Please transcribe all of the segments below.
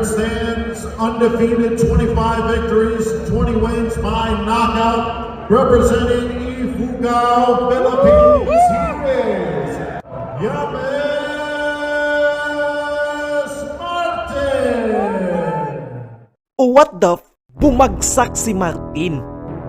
stands undefeated, 25 victories, 20 wins by knockout. Representing Ifugao, Philippines, he is Yames Martin. What the Bumagsak si Martin.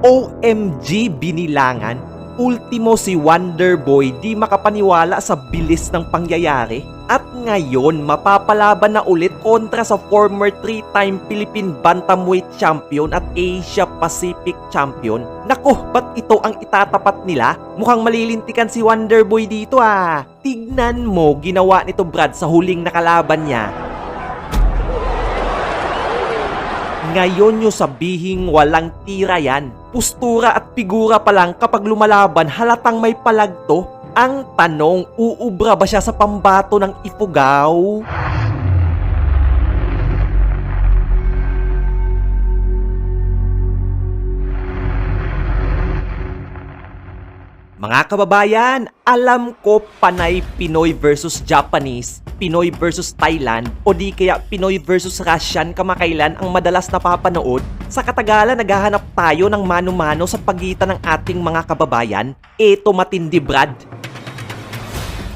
OMG binilangan. Ultimo si Wonderboy di makapaniwala sa bilis ng pangyayari. At ngayon mapapalaban na ulit kontra sa former 3-time Philippine Bantamweight Champion at Asia Pacific Champion. Nako, ba't ito ang itatapat nila? Mukhang malilintikan si Wonderboy dito ah. Tignan mo ginawa nito Brad sa huling nakalaban niya. Ngayon nyo sabihing walang tira yan. Postura at figura pa lang kapag lumalaban halatang may palagto. Ang tanong, uubra ba siya sa pambato ng Ifugao? Mga kababayan, alam ko panay Pinoy versus Japanese, Pinoy versus Thailand, o di kaya Pinoy versus Russian kamakailan ang madalas napapanood. Sa katagalan, naghahanap tayo ng mano-mano sa pagitan ng ating mga kababayan. Eto matindi Brad.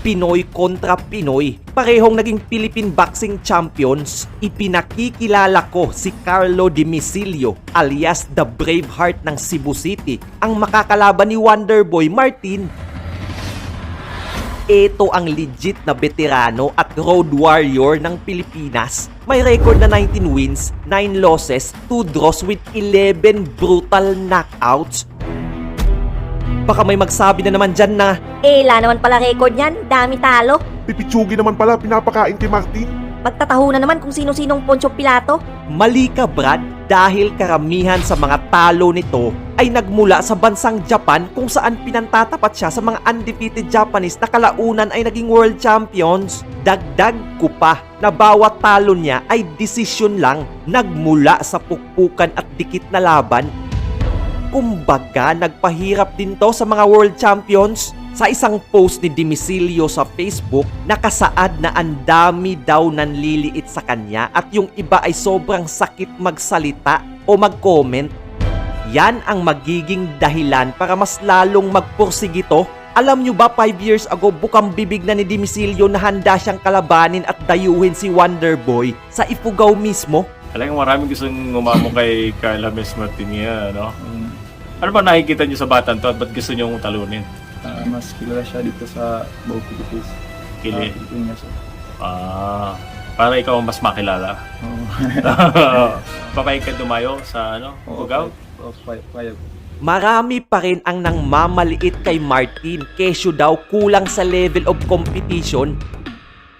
Pinoy kontra Pinoy. Parehong naging Philippine Boxing Champions. Ipinakikilala ko si Carlo Dimisilio alias The Braveheart ng Cebu City, ang makakalaban ni Wonderboy Martin. Ito ang legit na veterano at road warrior ng Pilipinas. May record na 19 wins, 9 losses, 2 draws with 11 brutal knockouts. Baka may magsabi na naman dyan na, la naman pala record niyan, dami talo. Pipitsugi naman pala pinapakain kay Martin. Pagtatahunan naman kung sino-sinong Poncio Pilato. mali ka Brad, dahil karamihan sa mga talo nito ay nagmula sa bansang Japan kung saan pinantatapat siya sa mga undefeated Japanese na kalaunan ay naging world champions. Dagdag ko pa na bawat talo niya ay desisyon lang, nagmula sa pukpukan at dikit na laban. Kumbaga, nagpahirap din to sa mga world champions. Sa isang post ni Dimisilio sa Facebook, nakasaad na ang dami daw nanliliit sa kanya at yung iba ay sobrang sakit magsalita o mag-comment. Yan ang magiging dahilan para mas lalong magpursige to. Alam nyo ba 5 years ago bukang bibig na ni Dimisilio na handa siyang kalabanin at dayuhin si Wonderboy sa Ifugao mismo? Talagang maraming gustong umamo kay Carla Mes Martinia, no? Ano ba nakikita niyo sa batang to at ba't gusto niyo talunin? Mas kilala siya dito sa buong Philippines. Pilipinas. Para ikaw mas makilala. Oh. Papayag ka dumayo sa Ifugao? Payag. Marami pa rin ang nangmamaliit kay Martin kesyo daw kulang sa level of competition.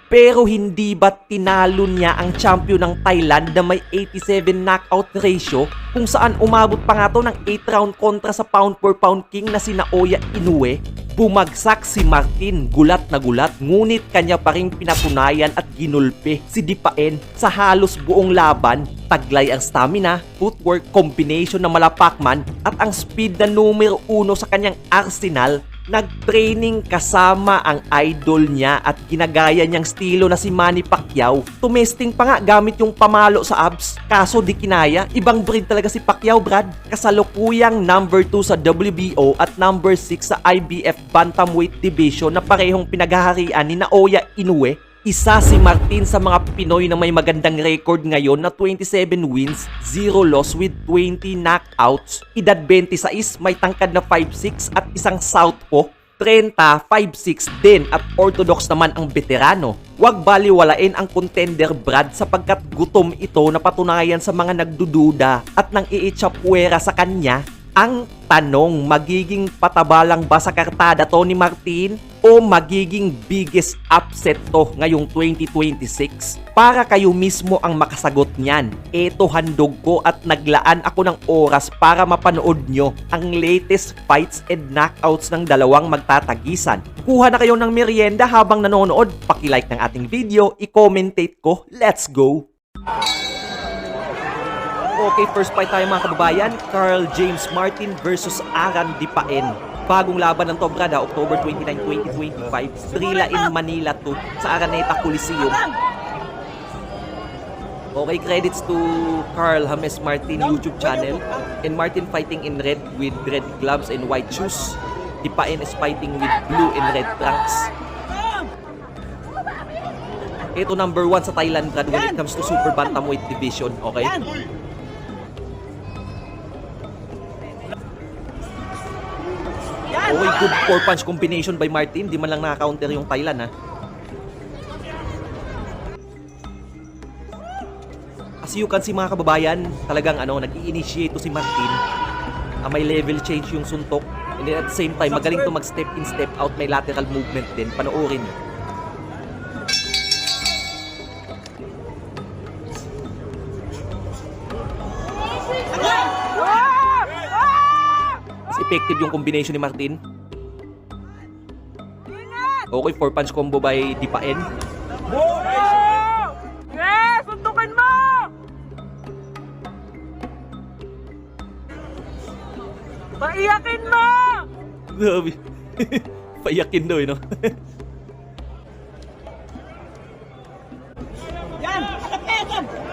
Pero hindi ba tinalo niya ang champion ng Thailand na may 87 knockout ratio kung saan umabot pa nga to ng 8 round kontra sa pound for pound king na si Naoya Inoue? Bumagsak si Martin, gulat na gulat, ngunit kanya pa rin pinatunayan at ginulpe si Dipaen sa halos buong laban. Taglay ang stamina, footwork, combination ng malapakman at ang speed na numero 1 sa kanyang arsenal. Nag-training kasama ang idol niya at ginagaya niyang estilo na si Manny Pacquiao. Tumesting pa nga gamit yung pamalo sa abs, kaso di kinaya. Ibang breed talaga si Pacquiao, Brad. Kasalukuyang number 2 sa WBO at number 6 sa IBF Bantamweight Division na parehong pinaghaharian ni Naoya Inoue. Isa si Martin sa mga Pinoy na may magandang record ngayon na 27 wins, 0 loss with 20 knockouts. Edad 26, may tangkad na 5'6" at isang southpaw. 30, 5'6" din at orthodox naman ang veterano. Huwag baliwalain ang contender Brad sapagkat gutom ito na patunayan sa mga nagdududa at nang iitsapwera sa kanya. Ang tanong, magiging patabalang ba sa kartada to ni Martin o magiging biggest upset to ngayong 2026? Para kayo mismo ang makasagot niyan. Eto handog ko at naglaan ako ng oras para mapanood nyo ang latest fights and knockouts ng dalawang magtatagisan. Kuha na kayo ng merienda habang nanonood, paki-like ng ating video, i-commentate ko, let's go! Okay, first fight tayo mga kababayan, Carl James Martin versus Aran Dipaen. Bagong laban ng to, Brad, October 29, 2025, Trila in Manila to, sa Araneta Coliseum. Okay, credits to Carl James Martin YouTube channel. And Martin fighting in red with red gloves and white shoes. Dipain is fighting with blue and red trunks. Ito number 1 sa Thailand brad when it comes to super bantamweight division. Okay? Okay, good 4-punch combination by Martin. Di man lang naka-counter yung Thailand ha. As you can see mga kababayan, talagang nag-i-initiate to si Martin. May level change yung suntok. And then at the same time, magaling to mag-step in, step out. May lateral movement din. Panoorin nyo. Mas effective yung combination ni Martin. Okay, 4-punch combo by Dipain. Suntukin mo! Paiyakin mo! Grabe. Paiyakin daw no?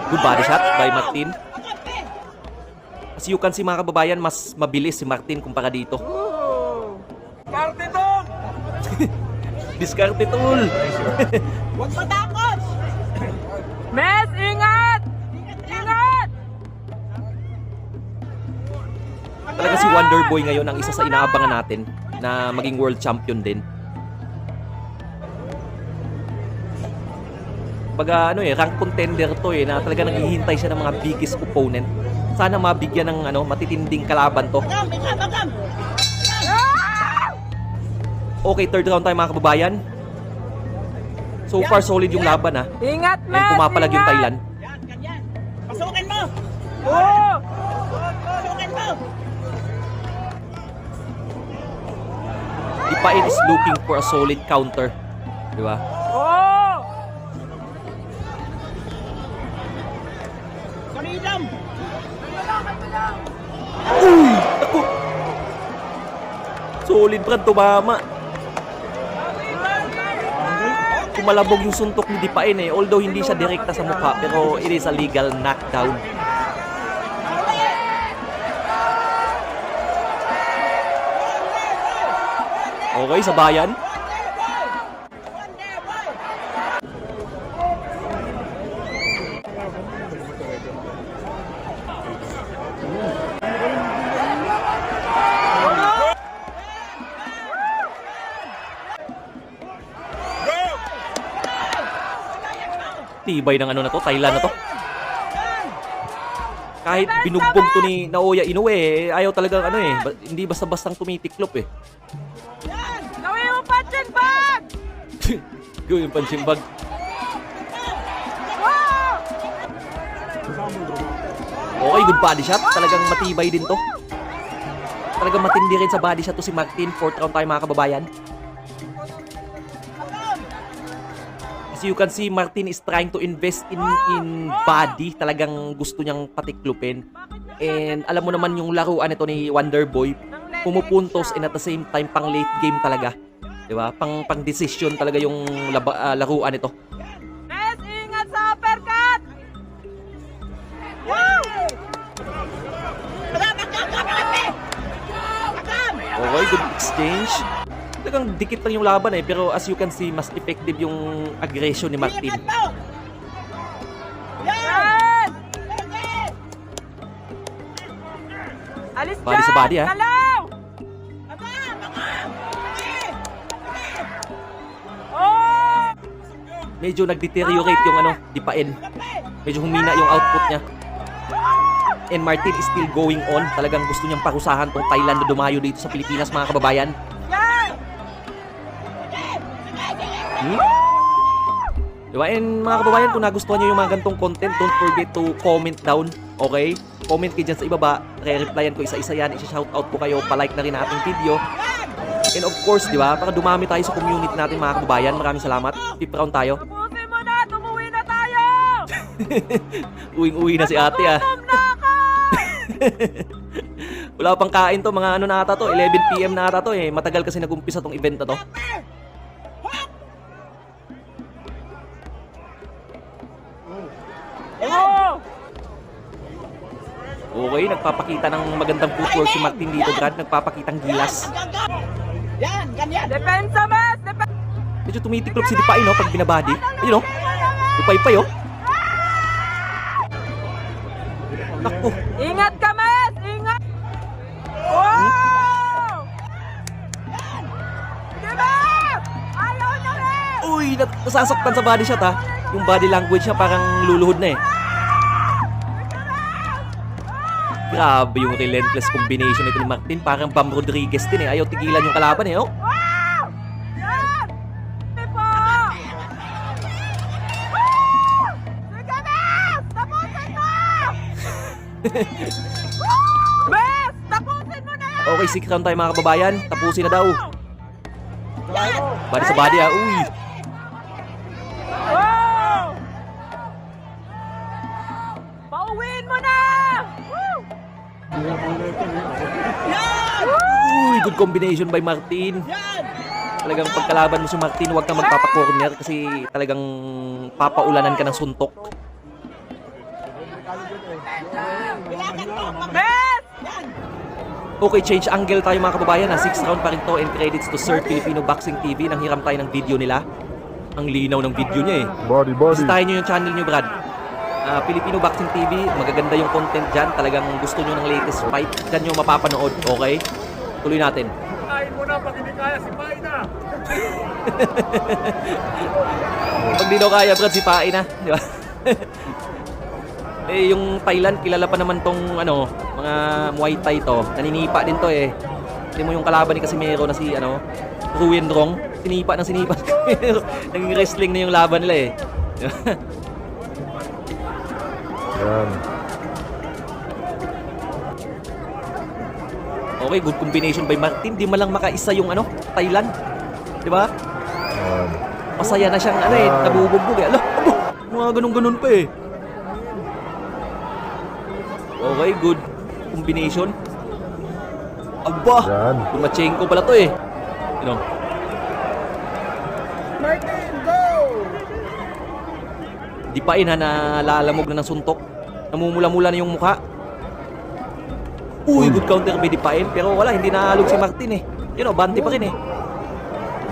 Good body shot by Martin. As you can see mga kababayan, mas mabilis si Martin kumpara dito. Kartitong! Diskarte tool. Huwag matakot! Mes, ingat! Ingat! Talaga si Wonder Boy ngayon ang isa sa inaabangan natin na maging world champion din. Baga rank contender to na talaga naghihintay siya ng mga biggest opponent. Sana mabigyan ng matitinding kalaban to. Okay, third round tayo mga kababayan. So far solid yung laban ha. Ingat, Mes! And pumapalag yung Thailand. Pasukin mo! Oo! Pasukin mo! Dipain is looking for a solid counter. Di ba? Oo! Karidam! Ako! Solid brad, tumama. Kumalabog yung suntok ni Dipain although hindi siya direkta sa mukha, pero it is a legal knockdown. Okay, sa bayan. Tibay ng na to, Thailand na to. Kahit binugbog to ni Naoya Inoue, ayaw talagang hindi basta-bastang tumitiklop Gawin mo punching bag! Gawin yung punching bag. Okay, good body shot. Talagang matibay din to. Talagang matindi rin sa body shot to si Martin. 4th round tayo mga kababayan. As you can see, Martin is trying to invest in body. Talagang gusto niyang patiklupin. And alam mo naman yung laruan ito ni Wonder Boy. Pumupuntos and at the same time pang late game talaga. Diba? Pang decision talaga yung laruan ito. Mes, ingat sa uppercut! Woo! Okay, good exchange. Talagang dikit lang yung laban pero as you can see, mas effective yung aggression ni Martin. Yan! Alis Body sa body, ha? Galaw! Oh! Medyo nag-deteriorate yung Dipain. Medyo humina yung output niya. And Martin is still going on. Talagang gusto niyang parusahan tong Thailand na dumayo dito sa Pilipinas mga kababayan. Yan! Diba? And mga kababayan, kung nagustuhan nyo yung mga gantong content, don't forget to comment down. Okay? Comment kayo dyan sa ibaba. Re-replyan ko isa-isa yan. Isa-shoutout ko kayo. Pa-like na rin ang ating video. And of course, diba? Para dumami tayo sa community natin mga kababayan. Maraming salamat. 5th round tayo. Tapusin mo na! Tumuwi na tayo! Uwing-uwi na si ate Gutom na ako! Wala pang kain to. Mga na ata to. 11 PM na ata to Matagal kasi nag-umpisa tong event na to. Oh! Okay, nagpapakita ng magandang footwork si Martin dito, Brad. Nagpapakitang gilas. Depensa, Mes! Medyo tumitiklop si Dipay, no? Pag binabody. Ayun, no? Dipay-pay, oh. Naku. Ingat ka, Mes! Ingat! Wow! Diba? Ayaw na, Mes! Uy, nasasaktan sa body shot, ha? Yung body language niya parang luluhod na, eh. Grabe yung relentless combination nito ni Martin. Parang Bam Rodriguez din, eh. Ayaw tigilan yung kalaban, eh, oh. Wow! Yan! Tipo! Sige, Mes! Tapusin mo! Mes! Tapusin mo na yan! Okay, 6 round tayo, mga kababayan. Tapusin na daw. Body sa body, ha? Uy. Wow! Pauwiin mo na! Woo! Uy, good combination by Martin. Talagang pagkalaban mo si Martin, huwag kang magpapakorner kasi talagang papaulanan ka ng suntok. Mes! Okay, change angle tayo, mga kababayan, ha? 6 round pa rin to, and credits to Sir Filipino Boxing TV. Nanghiram tayo ng video nila. Ang linaw ng video niya, eh. Body. Bisitahin nyo yung channel nyo, Brad. Filipino Boxing TV, magaganda yung content dyan. Talagang gusto nyo ng latest fight, dyan nyo mapapanood, okay? Tuloy natin. Kain mo na pag hindi kaya si Paina. Pag di daw kaya, Brad, sipain na. Di ba? Eh, yung Thailand, kilala pa naman tong, mga Muay Thai to. Naninipa din to, eh. Hindi mo yung kalaban ni Casimero na si, Ruin Rong. Sinipa ng sinipa. Naging wrestling na yung laban nila, eh. Di ba? Yan. Okay, good combination by Martin. Di malang makaisa yung Thailand. Di ba? Yan. Masaya na siyang nabubugbog, eh. Ala, mga ganun-ganun pa, eh. Okay, good combination. Aba! Yan. Tumachenko pala to, eh. Di pa ha, nalalamog na ng suntok. Namumula-mula na yung mukha. Uy, good counter by Dipain. Pero wala, hindi nahalog si Martin, eh. Bante pa rin, eh.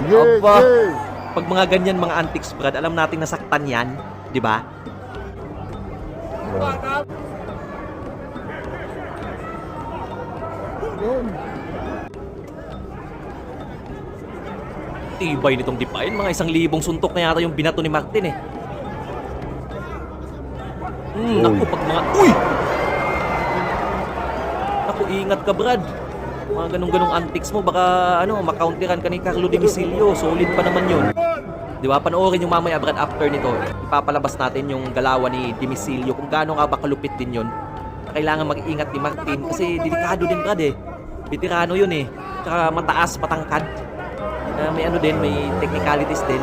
Sige, Aba. sige. Pag mga ganyan, mga antiques, Brad, alam natin nasaktan yan. Di ba? Tibay nitong Dipain. Mga 1,000 suntok na yata yung binato ni Martin, eh. Naku, pag mga... Uy! Naku, ingat ka, Brad. Mga ganong-ganong antics mo, baka, makounteran ka ni Carlo Dimisilio. Solid pa naman yun. Di ba? Panoorin yung mamaya, Brad, after nito. Ipapalabas natin yung galawan ni Dimisilio. Kung gaano nga ba kalupit din yun. Kailangan mag-iingat ni Martin. Kasi delikado din, Brad, eh. Veterano yun, eh. Tsaka mataas, matangkad. May may technicalities din.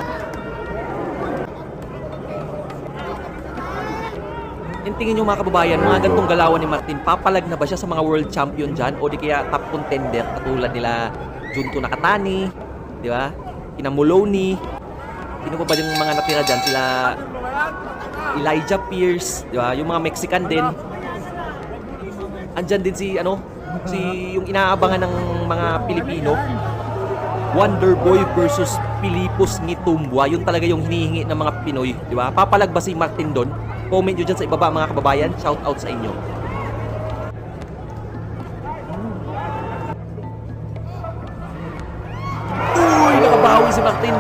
Tingin nyo, mga kababayan, mga gantong galawan ni Martin, papalag na ba siya sa mga world champion dyan? O di kaya top contender katulad nila Junto Nakatani, di ba? Kina Moloney, sino pa ba yung mga natira dyan? Sila Elijah Pierce, di ba? Yung mga Mexican din. Andyan din si yung inaabangan ng mga Pilipino, Wonder Boy versus Pilipos Ngitumbwa. Yun talaga yung hinihingi ng mga Pinoy, di ba? Papalag ba si Martin doon? Comment nyo dyan sa ibaba, mga kababayan. Shout out sa inyo. Uy, nakabawi si Martin.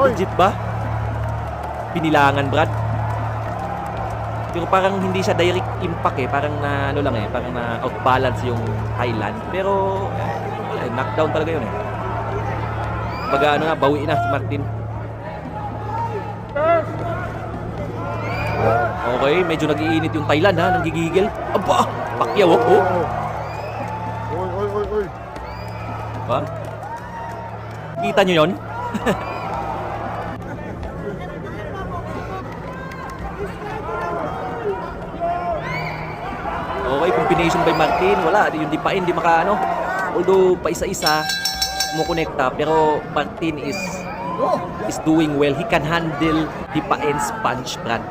Legit ba? Pinilangan, Brad. Pero parang hindi siya direct impact, eh. Parang parang na outbalance yung Thailand. Pero knockdown talaga yun, eh. Baga bawi na si Martin. Okay, medyo nag-iinit yung Thailand, ha. Nanggigigil. Aba! Pacquiao, oh. Oy. Ba? Kita nyo yun? Okay, combination by Martin. Wala, yung Dipain, di maka Although, pa isa-isa, kumukonekta. Pero Martin is doing well. He can handle Dipain's punch, Brad.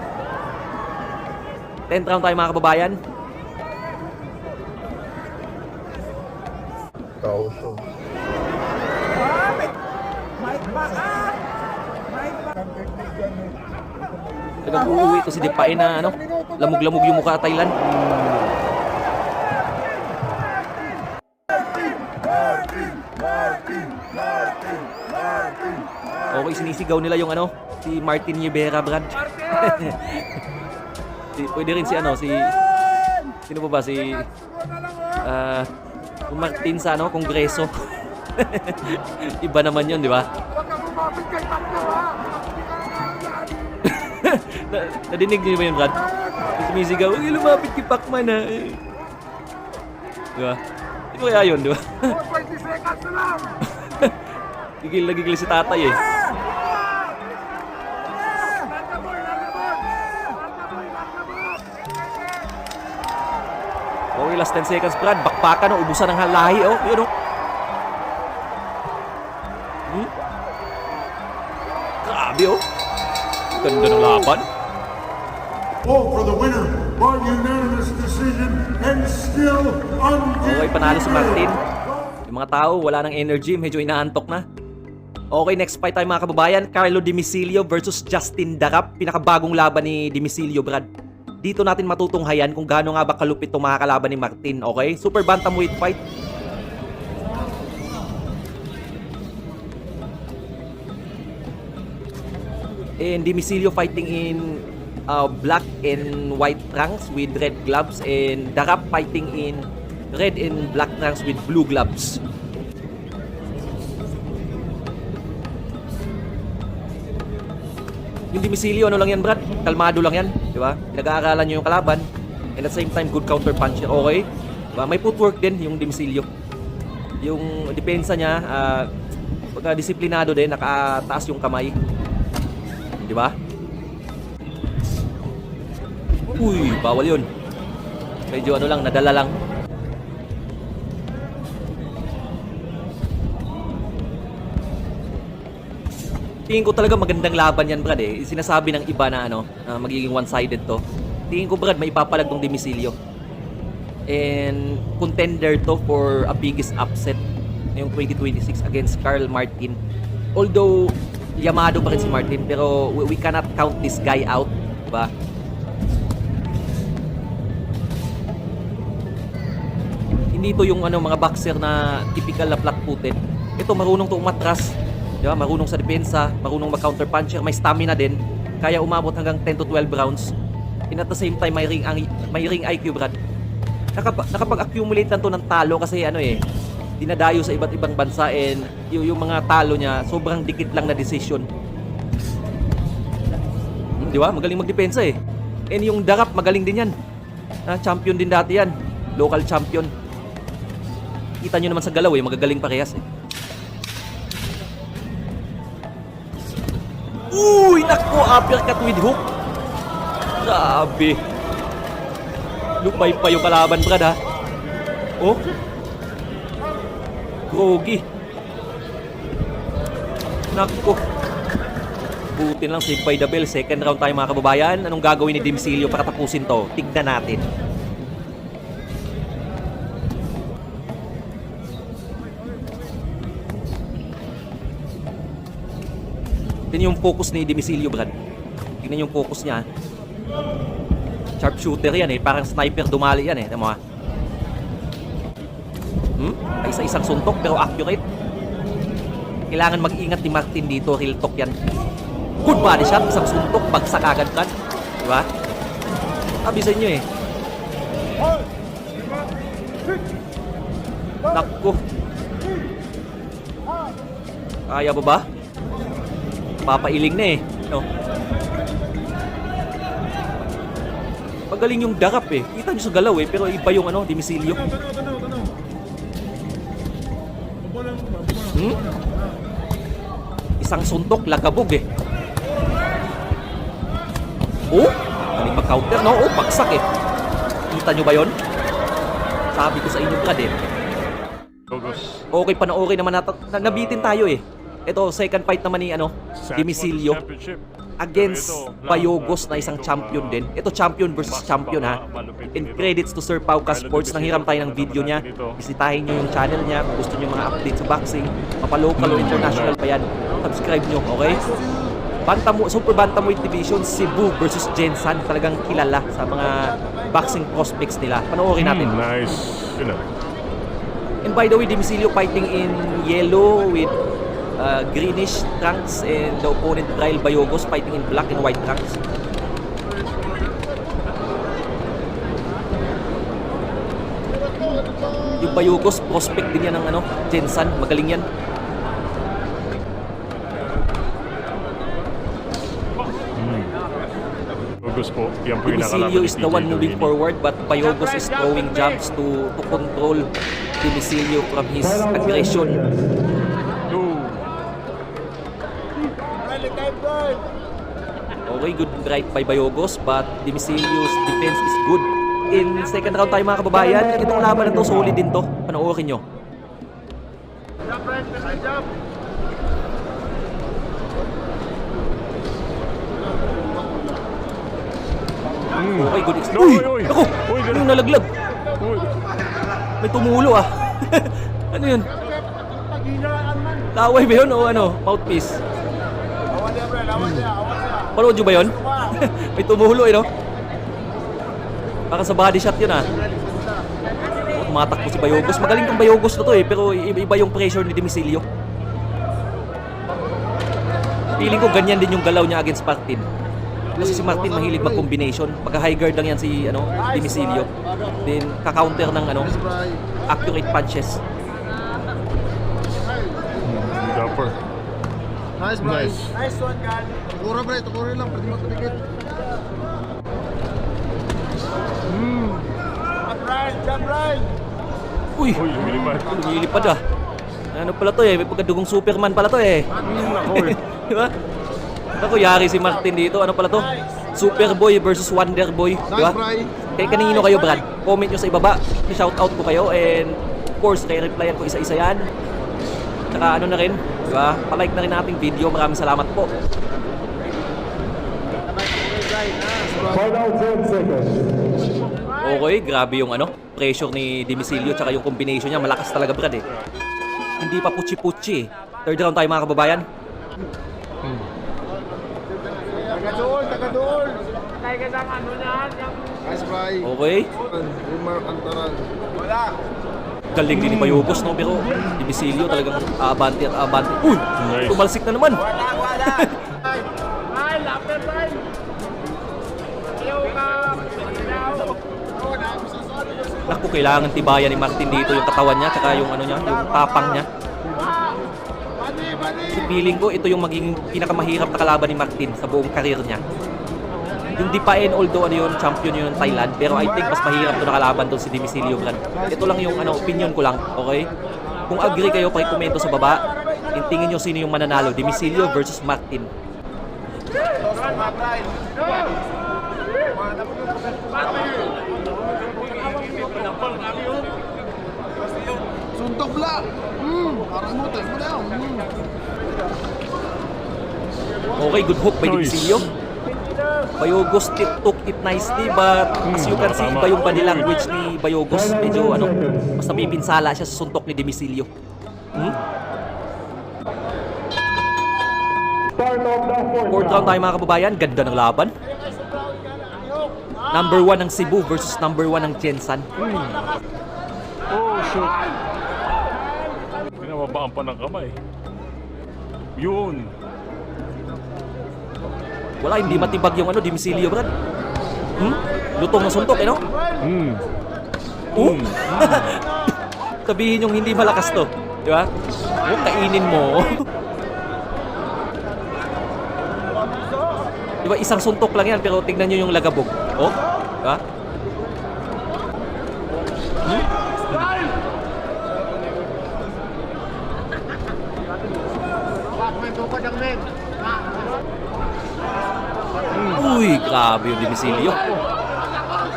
10th round tayo, mga kababayan. tao to. Nag-uuwi to si Depay na ano, lamog-lamog yung mukha Thailand. Okay, sinisigaw nila yung ano, si Martin Rivera, Brad. Pwede rin si ano, si sino pa ba si yung Martin sa ano, Kongreso. Iba naman 'yon, di ba? Nadinig niyo ba yun, Brad? Sumisigaw, huwag yung lumapit kay Pacman, ha? Di ba? Ito kaya yun, di ba? 20 seconds na lang! Gigil na gigil si tatay, eh. Okay, last 10 seconds, Brad. Bakpakan, oh. Ubusan ng halahi, oh. Yun, oh. Grabe, oh. Ganda ng laban. Oh, for the winner by unanimous decision and still Okay, undefeated. panalo si Martin. Yung mga tao, wala ng energy. Medyo inaantok na. Okay, next fight tayo mga kababayan. Carlo Dimicilio versus Justin Darap. Pinakabagong laban ni Dimicilio, Brad. Dito natin matutunghayan kung gaano nga ba kalupit itong mga kalaban ni Martin. Okay? Super bantamweight fight. And Dimicilio fighting in black and white trunks with red gloves, and Darap fighting in red and black trunks with blue gloves. Yung Dimicilio, ano lang yan, Brad? Kalmado lang yan, di ba? Nag-aaralan nyo yung kalaban, and at the same time, good counter puncher. Okay? Diba? May footwork din yung Dimicilio. Yung depensa niya, pagka disiplinado din, nakataas yung kamay. Di ba? Uy, bawal yun. Medyo ano lang, nadala lang. Tingin ko talaga magandang laban yan, Brad, eh. Sinasabi ng iba na ano, na magiging one-sided to. Tingin ko, Brad, may ipapalag tong Dimicilio. And contender to for a biggest upset ngayong 2026 against Carl Martin. Although yamado pa rin si Martin, pero we cannot count this guy out, diba? Hindi to yung ano, mga boxer na typical na flat-footed. Ito, marunong to umatras, diba? Marunong sa depensa, marunong mag-counter puncher, may stamina din, kaya umabot hanggang 10 to 12 rounds. And at the same time, may ring IQ, Brad. Nakapag-accumulate lang to ng talo kasi ano eh, dinadayo sa iba't ibang bansa, and yung mga talo niya sobrang dikit lang na decision. Di ba? Magaling magdepensa eh. And yung Darap, magaling din yan. Champion din dati yan. Local champion. Kita nyo naman sa galaw eh, magagaling parehas eh. Uy! Nako! Uppercut with hook. Grabe. Lupay pa yung kalaban, Brad, ha? Oh? Grogi. Nako. Buti lang, save by the bell. Second round tayo, mga kababayan. Anong gagawin ni Dimicilio para tapusin to? Tignan natin. Tignan yung focus ni Dimicilio, Brad. Tignan yung focus niya. Sharpshooter yan eh. Parang sniper dumali yan eh. Tama mo ha? Ay, isa-isang suntok pero accurate. Kailangan mag-ingat ni Martin dito. Real talk yan. Good body shot. Isang suntok. Bagsak agad kan. Diba? Sabi sa inyo eh. Nakko. Kaya ba ba? Papailing na eh. No? Magaling yung Darap eh. Kita nyo sa galaw eh. Pero iba yung ano, Dimicilio. Isang suntok, lagabog eh. Oh, galing mag-counter, no? Oh, bagsak eh. Kita nyo ba yun? Sabi ko sa inyo, Brad eh. Okay, panoorin naman natin. Nabitin tayo eh. Ito, second fight naman ni ano, Dimicilio. against Bayogos na isang champion din. Ito champion versus champion ha. And credits to Sir Pauka Sports. Nanghiram tayo ng video niya. Bisitahin nyo yung channel niya kung gusto nyo mga updates sa boxing. Mapa-local o international pa yan. Subscribe nyo, okay? Super Bantamweight Division, Cebu versus Jensan. Talagang kilala sa mga boxing prospects nila. Panoorin natin. Nice. You know. And by the way, Dimisilio fighting in yellow with greenish trunks, and the opponent Trail Bayogos fighting in black and white trunks. Yung Bayogos, prospect din yan ng Jensan. Magaling yan. Bayogos po. Yan po yung nakalaban Dimisilio ni is the PJ one moving Domini. forward, but Bayogos is throwing jabs to control Dimisilio from his aggression. Okay, good right by Bayogos, but Dimisilio's defense is good. In second round tayo mga kababayan. Itong laban na to, solid din to. Panoorin nyo. Okay, good. Uy! Ako! Ano yung nalaglag? May tumulo ah. Ano yun? Laway ba yun o mouthpiece? Panood nyo ba yun? May tumulo no? Parang sa body shot yun ah. Tumatakbo si Bayogos. Magaling tong Bayogos na to pero iba yung pressure ni Dimisilio. Feeling ko ganyan din yung galaw niya against Martin. Kasi si Martin mahilig mag-combination. Pagka-high guard lang yan si Dimisilio. Then ka-counter ng accurate punches. Dapper. Nice, Brian. Nice one, guys. Tukuro, Brian. Tukuro lang. Pwede mo tumikit. Jump, Brian. Uy! Lumilipad ah. Ano pala to may pagkadugong Superman pala to Ako Diba? Ako, yari si Martin dito. Ano pala to? Superboy versus Wonderboy. Diba? Kaya kanino kayo, Brad? Comment nyo sa ibaba. Shoutout ko kayo. And of course, replyan ko isa-isa yan. Tsaka na rin. Diba? Palike na rin nating video. Maraming salamat po. Final 10 seconds. Okay, grabe yung pressure ni Dimisilio tsaka yung combination niya. Malakas talaga, Brad Hindi pa puchi-puchi Third round tayo mga kababayan. Taga-doon. Taga ng niyan. Nice, Brian. Okay. Remark Antaran. Wala. Galing din ni Bayogos pero Dimisilio talagang abante at abante. Uy! Nice. Tumalsik na naman. Wala. Ay, lapit, Brian. Naku, kailangan tibayan ni Martin dito yung katawan niya tsaka yung niya, yung tapang niya. Feeling ko ito yung magiging pinakamahirap na kalaban ni Martin sa buong karir niya. Yung Dipain, although champion yun ng Thailand, pero I think mas mahirap ito na kalaban doon si Dimisilio, Brad. Ito lang yung opinion ko lang, okay? Kung agree kayo, pakikomento sa baba. Tingin nyo sino yung mananalo, Dimisilio versus Martin. Suntok bla. Parang mo tayo mo na. Okay, good hook by Dimisilio. Bayogos took it nicely, but as you can see, iba yung body language ni Bayogos. Medyo mas napipinsala siya sa suntok ni Dimisilio. Fourth round tayo mga kababayan. Ganda ng laban. Number 1 ng Cebu versus number 1 ng Jensan. Oh, shoot. Pinababaan pa ng kamay. Yun. Wala, hindi matibag yung Dimisilio, Brad. Lutong na suntok, no? Sabihin yung hindi malakas to. Di ba? Kainin mo. Di ba, isang suntok lang yan, pero tignan nyo yung lagabog. Oh, di ba? Uy, grabe yung Dimisilio.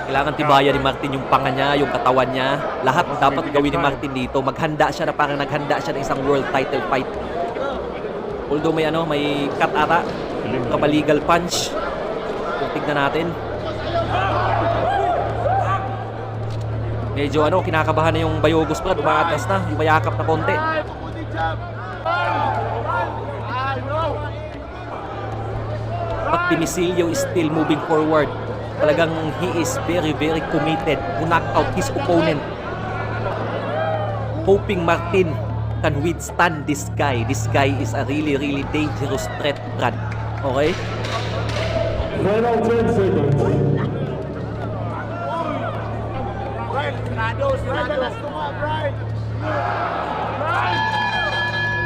Kailangan tibayan ni Martin yung panga niya, yung katawan niya. Lahat dapat gawin ni Martin dito. Maghanda siya na parang naghanda siya ng isang world title fight. Although may cut ata, Kapaligal punch. Tignan natin. Medyo kinakabahan na yung Bayogos, Brad. Umaatas na, yumayakap na konti. But Dimisilio is still moving forward. Talagang he is very, very committed to knock out his opponent. Hoping Martin can withstand this guy. This guy is a really, really dangerous threat, Brad. Okay? Final 10 seconds.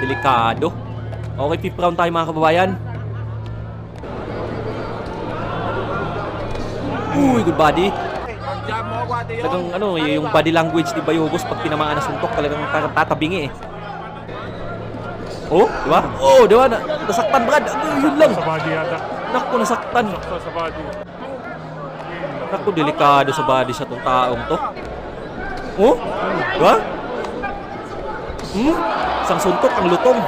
Delikado. Okay, 5th round tayo mga kababayan. Uy, good body. Talagang yung body language ni Bayogos pag tinamaan na suntok, talagang parang tatabingi eh. Oh, di ba? Oh, di ba? Nasaktan, Brad. Yun lang. Sa body yata. Naku, nasaktan. Sa body. Naku, delikado sa body sa tong taong to. Oh, di ba? Isang suntok, ang lutong.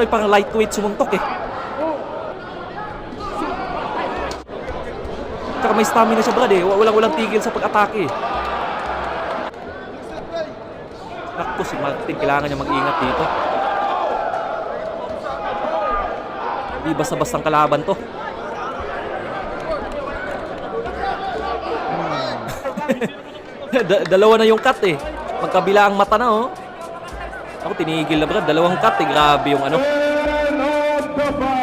Parang lightweight sumuntok eh. Tsaka may stamina siya, Brad eh. Walang tigil sa pag-atake. Naku, si Martin, kailangan niya mag-ingat dito. Di basta-bastang kalaban to. Dalawa na yung cut eh. Magkabila ang mata na oh. Ako, tinigil na, Brad. 2 cut eh. Grabe yung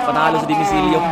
Panalo si Dimisilio.